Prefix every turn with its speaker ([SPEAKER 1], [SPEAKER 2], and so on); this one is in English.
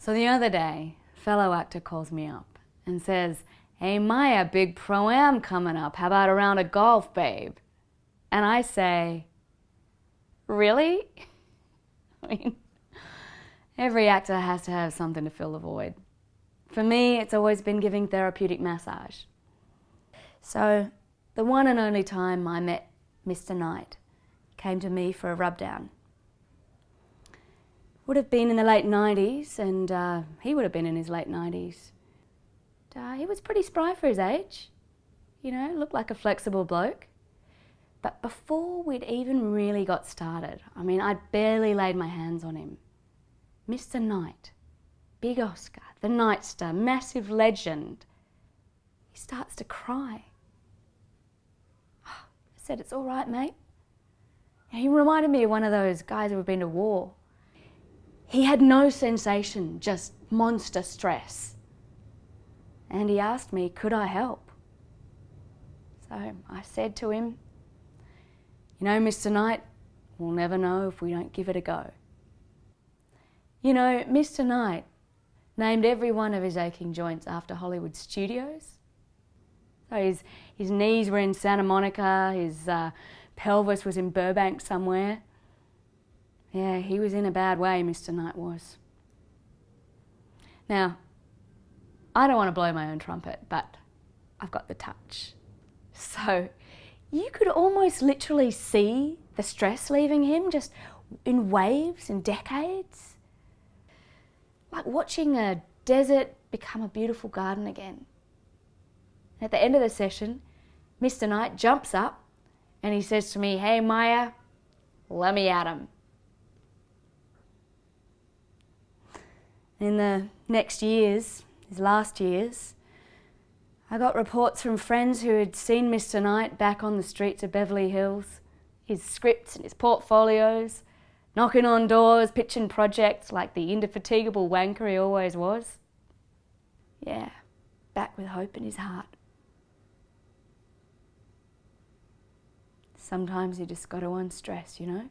[SPEAKER 1] So the other day, a fellow actor calls me up and says, "Hey Maya, big pro-am coming up. How about a round of golf, babe?" And I say, "Really?" I mean, every actor has to have something to fill the void. For me, it's always been giving therapeutic massage. So the one and only time I met Mr. Knight came to me for a rub-down. Would have been in the late 90s, and he would have been in his late 90s. He was pretty spry for his age, you know, looked like a flexible bloke. But before we'd even really got started, I mean, I'd barely laid my hands on him. Mr. Knight, big Oscar, the Night Star, massive legend. He starts to cry. I said, "It's all right, mate." He reminded me of one of those guys who had been to war. He had no sensation, just monster stress. And he asked me, could I help? So I said to him, "You know, Mr. Knight, we'll never know if we don't give it a go." You know, Mr. Knight named every one of his aching joints after Hollywood studios. So his knees were in Santa Monica, his pelvis was in Burbank somewhere. Yeah, he was in a bad way, Mr. Knight was. Now, I don't want to blow my own trumpet, but I've got the touch. So you could almost literally see the stress leaving him just in waves and decades. Like watching a desert become a beautiful garden again. At the end of the session, Mr. Knight jumps up and he says to me, "Hey Maya, let me at him." In the next years, his last years, I got reports from friends who had seen Mr. Knight back on the streets of Beverly Hills, his scripts and his portfolios, knocking on doors, pitching projects like the indefatigable wanker he always was. Yeah, back with hope in his heart. Sometimes you just got to unstress, you know?